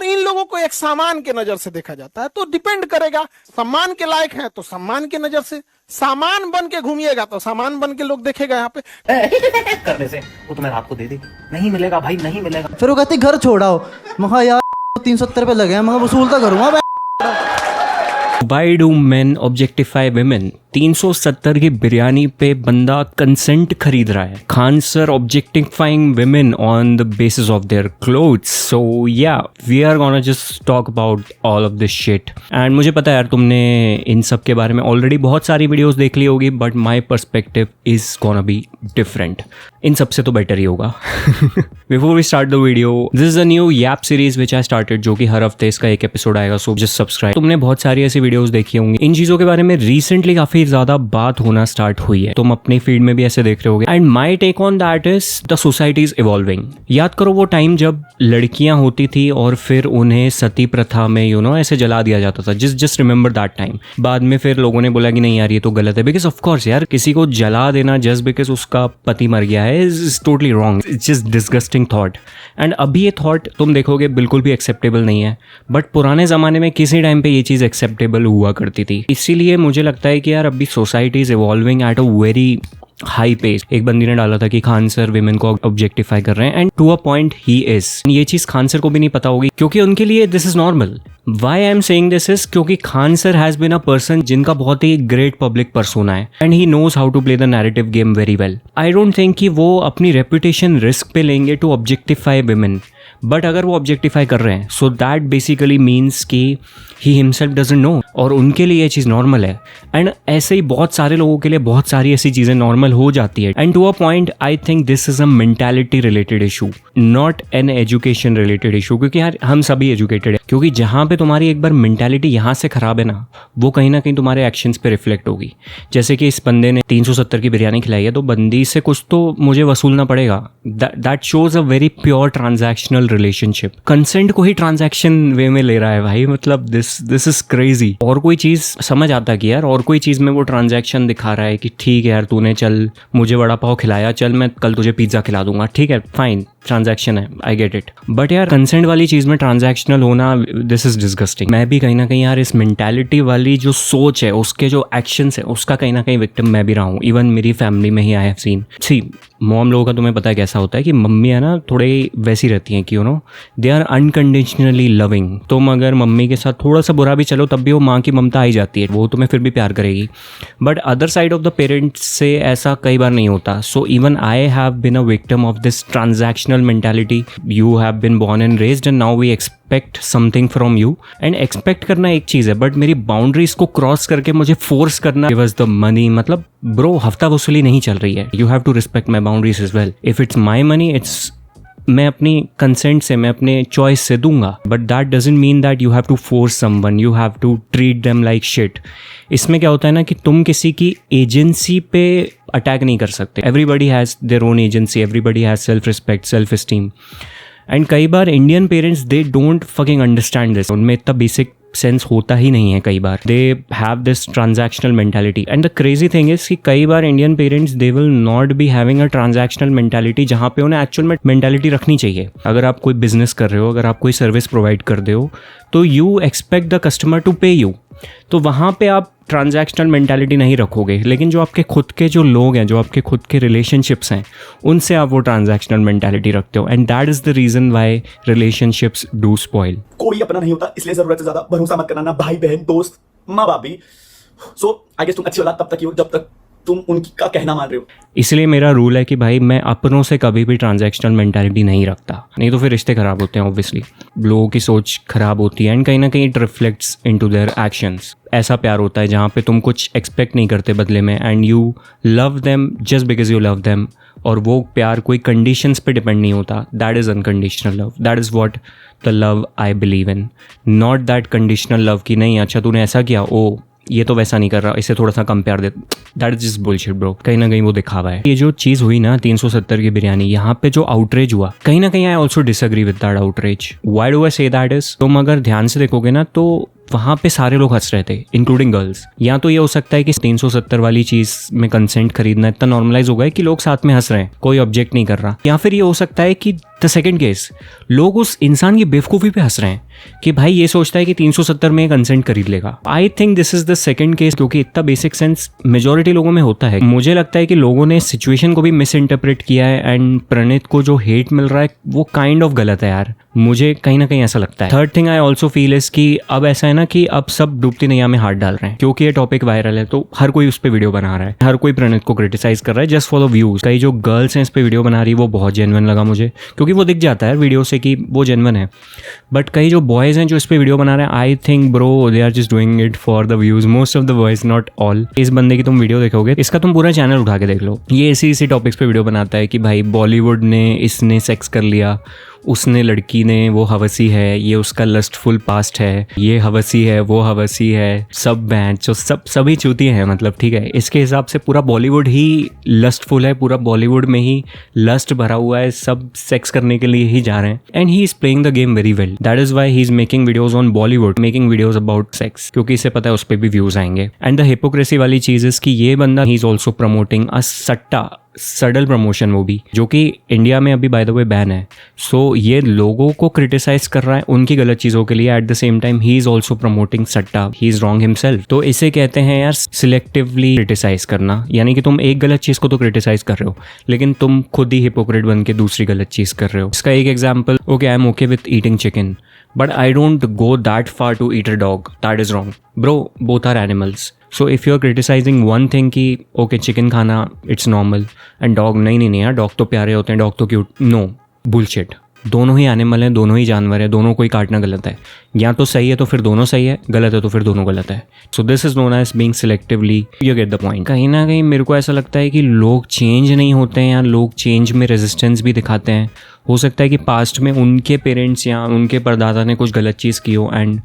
और इन लोगों को एक सामान के नजर से देखा जाता है। तो डिपेंड करेगा, सम्मान के लायक है तो सम्मान की नजर से, सामान बन के घूमिएगा तो सामान बन के लोग देखेगा यहाँ पे। करने से वो तुम्हें रात को दे देगी, नहीं मिलेगा भाई, नहीं मिलेगा। फिर वो कहती घर छोड़ाओ, महा यार 370 रुपए लगे हैं, मगर वसूलता करूँगा। Why do men objectify women? 370 की बिरयानी पे बंदा कंसेंट खरीद रहा है। Khan sir objectifying women on the basis of their clothes. So yeah, we are gonna just talk about all of this shit. And मुझे पता है यार तुमने इन सब के बारे में ऑलरेडी बहुत सारी वीडियोस देख ली होगी, but my perspective is gonna be different. इन सब से तो बेटर ही होगा। Before we start the video, this is a new YAP series which I started, जो कि हर हफ्ते इसका एक एपिसोड आएगा, so just subscribe. तुमने बहुत सारी ऐसी वीडियोस देखी होंगी। इन चीज़ों के बारे में रिसेंटली काफ़ी ज़्यादा बात होना स्टार्ट हुई है। तुम अपनी फील्ड में भी ऐसे देख रहे होगे। And my take on that is the society is evolving. याद करो वो टाइम जब लड़कियां होती थी और फिर उन्हें सती प्रथा में ऐसे जला दिया जाता था। Just remember that time. बाद में फिर लोगों ने बोला कि नहीं यार ये तो गलत है, बिकॉज ऑफ कोर्स यार किसी को जला देना जस्ट बिकॉज उसका पति मर गया है is totally wrong. It's just disgusting thought. And अभी ये थॉट तुम देखोगे बिल्कुल भी एक्सेप्टेबल नहीं है, बट पुराने ज़माने में किसी टाइम पे ये चीज़ एक्सेप्टेबल हुआ करती थी। इसीलिए मुझे लगता है कि यार अभी society is evolving at a very high pace. एक बंदी ने डाला था कि खान सर विमेन को ऑब्जेक्टिफाई कर रहे हैं, एंड टू अ पॉइंट ही इज। ये चीज़ खान सर को भी नहीं पता होगी क्योंकि उनके लिए this is normal. Why I am saying this is क्योंकि Khan sir has been a person जिनका बहुत ही ग्रेट पब्लिक पर्सोना है, and he knows how to play the narrative game very well. I don't think कि वो अपनी reputation risk पे लेंगे टू ऑब्जेक्टिफाई विमेन, बट अगर वो ऑब्जेक्टिफाई कर रहे हैं सो दैट बेसिकली मीन्स कि ही हिमसेल्फ डजंट नो, और उनके लिए ये चीज़ नॉर्मल है। एंड ऐसे ही बहुत सारे लोगों के लिए बहुत सारी ऐसी चीज़ें नॉर्मल हो जाती है। And to a point I think this is a mentality related issue, not an education related issue. क्योंकि यार हम सभी एजुकेटेड है, क्योंकि जहाँ पे तुम्हारी एक बार मेंटालिटी यहाँ से खराब है ना, वो कहीं ना कहीं तुम्हारे एक्शंस पे रिफ्लेक्ट होगी। जैसे कि इस बंदे ने 370 की बिरयानी खिलाई है, तो बंदी से कुछ तो मुझे वसूलना पड़ेगा। That shows a very pure transactional relationship. Consent को ही ट्रांजैक्शन वे में ले रहा है भाई, मतलब दिस इज क्रेजी। और कोई चीज समझ आता कि यार और कोई चीज में वो ट्रांजैक्शन दिखा रहा है कि ठीक है यार तूने चल मुझे वड़ा पाव खिलाया, चल मैं कल तुझे पिज्जा खिला दूंगा, ठीक है फाइन, ट्रांजैक्शन है, आई गेट इट। बट यार कंसेंट वाली चीज में ट्रांजैक्शनल होना, दिस इज डिस्गस्टिंग। मैं भी कहीं ना कहीं यार इस मेंटालिटी वाली जो सोच है, उसके जो एक्शंस है, उसका कहीं ना कहीं विक्टिम मैं भी रहा हूँ। इवन मेरी फैमिली में ही I have seen. See mom लोगों का तुम्हें पता है कैसा होता है कि मम्मी है ना थोड़े वैसी रहती हैं कि दे आर अनकंडीशनली लविंग। तुम अगर मम्मी के साथ थोड़ा सा बुरा भी चलो तब भी वो माँ की ममता आई जाती है, वो तुम्हें फिर भी प्यार करेगी। But other side of the parents से ऐसा कई बार नहीं होता। So even I have been a victim of this transactional mentality. You have been born and raised and now we expect something from you. And expect करना एक चीज़ है, but मेरी बाउंड्रीज को क्रॉस करके मुझे फोर्स करना, गिव अस द मनी, मतलब bro हफ्ता वसूली नहीं चल रही है। You have to respect my boundaries is well. If it's my money, it's मैं अपनी कंसेंट से, मैं अपने चॉइस से दूंगा, but that doesn't mean that you have to force someone, you have to treat them like shit. इसमें क्या होता है ना कि तुम किसी की एजेंसी पे अटैक नहीं कर सकते। Everybody has their own agency, everybody has self respect, self esteem. And कई बार Indian parents they don't fucking understand this. उनमें इतना बेसिक सेंस होता ही नहीं है। कई बार they have this transactional mentality. And the crazy thing is कि कई बार Indian parents they will not be having a transactional mentality, जहाँ पे उन्हें एक्चुअल में मेंटालिटी रखनी चाहिए। अगर आप कोई बिजनेस कर रहे हो, अगर आप कोई सर्विस प्रोवाइड कर रहे हो, तो you expect the customer to pay you. तो वहाँ पे आप ट्रांजैक्शनल मेंटालिटी नहीं रखोगे, लेकिन जो आपके खुद के जो लोग हैं, जो आपके खुद के रिलेशनशिप्स हैं, उनसे आप वो ट्रांजैक्शनल मेंटालिटी रखते हो। And that is the reason why relationships do spoil. कोई अपना नहीं होता, इसलिए जरूरत से ज्यादा भरोसा मत करना, ना भाई बहन, दोस्त, माँ बाप भी। सो आई गेस तुम अच्छी औलाद तब तक ही हो जब तक तुम उनका कहना मान रहे हो। इसलिए मेरा रूल है कि भाई मैं अपनों से कभी भी ट्रांजैक्शनल मेंटालिटी नहीं रखता, नहीं तो फिर रिश्ते खराब होते हैं। ऑब्वियसली लोगों की सोच खराब होती है, एंड कहीं ना कहीं it reflects into their actions. ऐसा प्यार होता है जहाँ पे तुम कुछ एक्सपेक्ट नहीं करते बदले में, and you love them just because you love them. और वो प्यार कोई कंडीशंस पे डिपेंड नहीं होता। That is unconditional love. That is what the love I believe in, not that conditional love कि नहीं अच्छा तूने ऐसा किया, ओ ये तो वैसा नहीं कर रहा, इसे थोड़ा सा कम प्यार दे। That is just bullshit bro. कहीं ना कहीं वो दिखावा है। ये जो चीज़ हुई ना 370 की बिरयानी, यहाँ पे जो आउटरेज हुआ, कहीं ना कहीं I also disagree with that outrage. Why do I say that is, तुम अगर ध्यान से देखोगे ना तो वहाँ पे सारे लोग हंस रहे थे इंक्लूडिंग गर्ल्स। या तो ये हो सकता है कि 370 वाली चीज़ में कंसेंट खरीदना इतना नॉर्मलाइज हो गया है कि लोग साथ में हंस रहे हैं, कोई ऑब्जेक्ट नहीं कर रहा। या फिर ये हो सकता है कि द सेकेंड केस, लोग उस इंसान की बेवकूफ़ी पे हंस रहे हैं कि भाई ये सोचता है कि 370 में कंसेंट खरीद लेगा। आई think this is the second case, क्योंकि इतना बेसिक सेंस मेजोरिटी लोगों में होता है। मुझे लगता है कि लोगों ने सिचुएशन को भी मिस इंटरप्रेट किया है एंड प्रणीत को जो हेट मिल रहा है वो काइंड ऑफ गलत है यार, मुझे कहीं ना कहीं ऐसा लगता है। Third thing I also feel is कि अब ऐसा है ना कि अब सब डूबती नैया में हाथ डाल रहे हैं, क्योंकि ये टॉपिक वायरल है तो हर कोई उस पर वीडियो बना रहा है, हर कोई प्रणीत को क्रिटिसाइज कर रहा है जस्ट फॉर द व्यूज। कई जो गर्ल्स हैं इस पर वीडियो बना रही है वो बहुत जेन्युइन लगा मुझे, क्योंकि वो दिख जाता है वीडियो से कि वो जेन्युइन है। बट कई जो बॉयज़ हैं जो इस पर वीडियो बना रहे हैं, I think bro they are just doing it for the views, most of the boys, not all. इस बंदे की तुम वीडियो देखोगे, इसका तुम पूरा चैनल उठा के देख लो, ये इसी टॉपिक्स पे वीडियो बनाता है कि भाई बॉलीवुड ने इसने सेक्स कर लिया, उसने लड़की ने, वो हवसी है, ये उसका लस्टफुल पास्ट है, ये हवसी है, वो हवसी है, सब बैंड जो सभी चूती हैं, मतलब ठीक है। इसके हिसाब से पूरा बॉलीवुड ही लस्टफुल है, पूरा बॉलीवुड में ही लस्ट भरा हुआ है, सब सेक्स करने के लिए ही जा रहे हैं and he is playing the game very well. That is why he is making videos on Bollywood, making videos about sex, क्योंकि इसे पता है उस पर भी व्यूज आएंगे। एंड द हिपोक्रेसी वाली चीज इज कि ये बंदा he is also promoting a सडल promotion, वो भी जो कि इंडिया में अभी बाय द वे बैन है। सो ये लोगों को क्रिटिसाइज कर रहा है उनकी गलत चीज़ों के लिए, at the same time he is also promoting सट्टा, ही इज रॉन्ग हिमसेल्फ। तो इसे कहते हैं यार सिलेक्टिवली क्रिटिसाइज करना, यानी कि तुम एक गलत चीज़ को तो क्रिटिसाइज कर रहे हो लेकिन तुम खुद ही हिपोक्रेट बन के दूसरी गलत चीज़ कर रहे हो। इसका एक example, okay I am okay with eating chicken but I don't go that far to eat a dog, that is wrong bro, both are animals. So if you are criticising one thing कि okay chicken खाना it's normal and dog नहीं यार dog तो प्यारे होते हैं, dog तो cute, no bullshit. दोनों ही एनिमल हैं, दोनों ही जानवर हैं, दोनों को ही काटना गलत है। या तो सही है तो फिर दोनों सही है, गलत है तो फिर दोनों गलत है। So this is known as being selectively, you get the point. कहीं ना कहीं मेरे को ऐसा लगता है कि लोग चेंज नहीं होते हैं या लोग चेंज में रेजिस्टेंस भी दिखाते हैं। हो सकता है कि पास्ट में उनके पेरेंट्स या उनके परदादा ने कुछ गलत चीज़ की हो एंड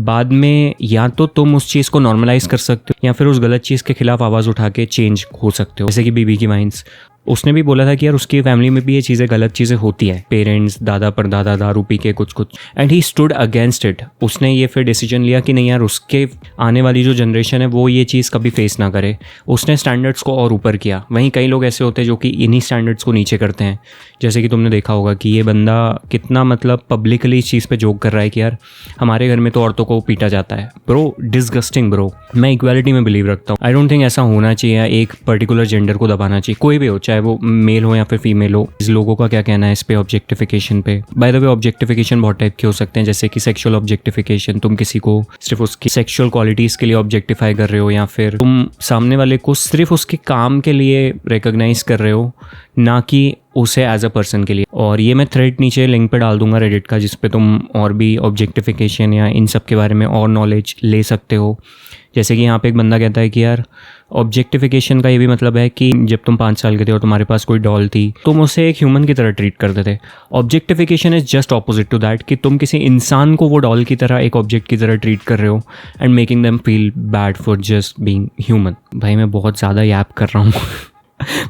बाद में या तो तुम उस चीज़ को नॉर्मलाइज कर सकते हो या फिर उस गलत चीज़ के खिलाफ आवाज़ उठा के चेंज हो सकते हो। जैसे कि बीबी की वाइन्स, उसने भी बोला था कि यार उसकी फैमिली में भी ये चीज़ें गलत चीज़ें होती है, पेरेंट्स दादा परदादा दारू पी के कुछ and he stood against it. उसने ये फिर डिसीजन लिया कि नहीं यार उसके आने वाली जो जनरेशन है वो ये चीज़ कभी फेस ना करे, उसने स्टैंडर्ड्स को और ऊपर किया। वहीं कई लोग ऐसे होते हैं जो कि इन्हीं स्टैंडर्ड्स को नीचे करते हैं, जैसे कि तुमने देखा होगा कि ये बंदा कितना मतलब पब्लिकली इस चीज़ पे जोक कर रहा है कि यार हमारे घर में तो औरतों को पीटा जाता है। Bro disgusting bro. मैं इक्वालिटी में बिलीव रखता हूँ, आई डोंट थिंक ऐसा होना चाहिए एक पर्टिकुलर जेंडर को दबाना चाहिए, कोई भी हो, चाहे वो मेल हो या फिर फीमेल हो। इस लोगों का क्या कहना है इस पे ऑब्जेक्टिफिकेशन पे? बाय द वे ऑब्जेक्टिफिकेशन बहुत टाइप के हो सकते हैं, जैसे कि सेक्सुअल ऑब्जेक्टिफिकेशन, तुम किसी को सिर्फ उसकी सेक्सुअल क्वालिटीज़ के लिए ऑब्जेक्टिफाई कर रहे हो या फिर तुम सामने वाले को सिर्फ उसके काम के लिए रिकॉग्नाइज कर रहे हो, ना कि उसे एज अ पर्सन के लिए। और ये मैं थ्रेड नीचे लिंक पे डाल दूंगा रेडिट का, जिस पे तुम और भी ऑब्जेक्टिफिकेशन या इन सब के बारे में और नॉलेज ले सकते हो। जैसे कि यहाँ पे एक बंदा कहता है कि यार ऑब्जेक्टिफिकेशन का ये भी मतलब है कि जब तुम 5 साल के थे और तुम्हारे पास कोई डॉल थी तुम उसे एक ह्यूमन की तरह ट्रीट करते थे। Objectification is just opposite to that, कि तुम किसी इंसान को वो डॉल की तरह एक ऑब्जेक्ट की तरह ट्रीट कर रहे हो and making them feel bad for just being human. भाई मैं बहुत ज़्यादा याप कर रहा हूँ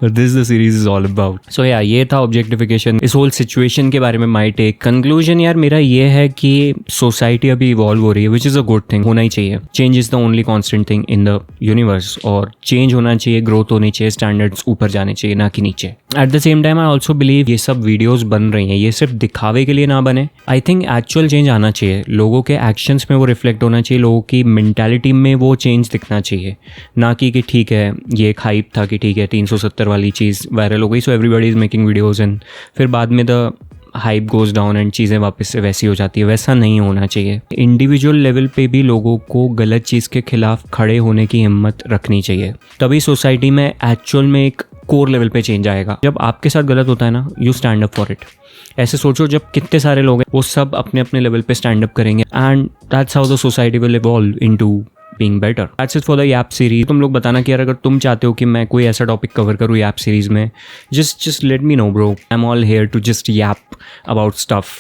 But this the series is all about. So yeah, ये था ऑब्जेक्टिफिकेशन, इस होल सिचुएशन के बारे में माई टेक। कंक्लूजन यार मेरा ये है कि सोसाइटी अभी इवॉल्व हो रही है, which is a good thing, होना ही चाहिए। Change is the only constant thing in the universe, और चेंज होना चाहिए, ग्रोथ होनी चाहिए, स्टैंडर्ड्स ऊपर जाने चाहिए ना कि नीचे। At the same time I also believe ये सब वीडियोज़ बन रही हैं ये सिर्फ दिखावे के लिए ना बने। आई थिंक एक्चुअल चेंज आना चाहिए, लोगों के एक्शंस में वो रिफ्लेक्ट होना चाहिए, लोगों की मेंटालिटी में वो चेंज दिखना चाहिए, ना कि ठीक है ये एक हाइप था कि ठीक है 370 वाली चीज़ वायरल हो गई so everybody is making videos and फिर बाद में the hype goes down and चीज़ें वापस से वैसी हो जाती है। वैसा नहीं होना चाहिए। इंडिविजुअल लेवल पे भी लोगों को गलत चीज़ के खिलाफ खड़े होने की हिम्मत रखनी चाहिए, तभी सोसाइटी में एक्चुअल में एक कोर लेवल पे चेंज आएगा। जब आपके साथ गलत होता है ना, you stand up for it. ऐसे सोचो जब कितने सारे लोग हैं वो सब अपने अपने लेवल पे स्टैंड अप करेंगे and that's how the society will evolve into being better. That's it for the YAP series. तुम लोग बताना कि यार अगर तुम चाहते हो कि मैं कोई ऐसा टॉपिक कवर करूँ YAP सीरीज में, just let me know bro. I'm all here to just yap about stuff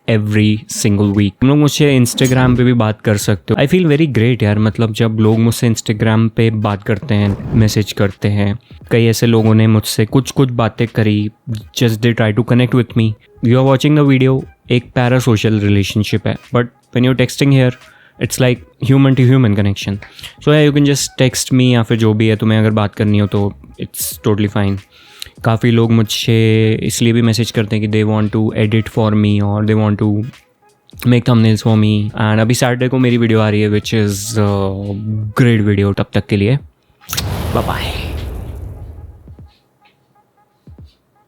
every single week. तुम लोग मुझसे इंस्टाग्राम पे भी बात कर सकते हो। I feel very great यार, मतलब जब लोग मुझसे इंस्टाग्राम पे बात करते हैं, मैसेज करते हैं, कई ऐसे लोगों ने मुझसे कुछ बातें करी, just they try to connect with me. You are watching the video, एक पैरा सोशल रिलेशनशिप है, but when you're texting here it's like human to human connection. So you can just text me या फिर जो भी है तुम्हें अगर बात करनी हो तो इट्स टोटली फाइन. काफ़ी लोग मुझसे इसलिए भी मैसेज करते हैं कि they want to edit for me और they want to make thumbnails for me. And अभी सैटरडे को मेरी वीडियो आ रही है विच इज़ ग्रेट वीडियो. तब तक के लिए बाय बाय.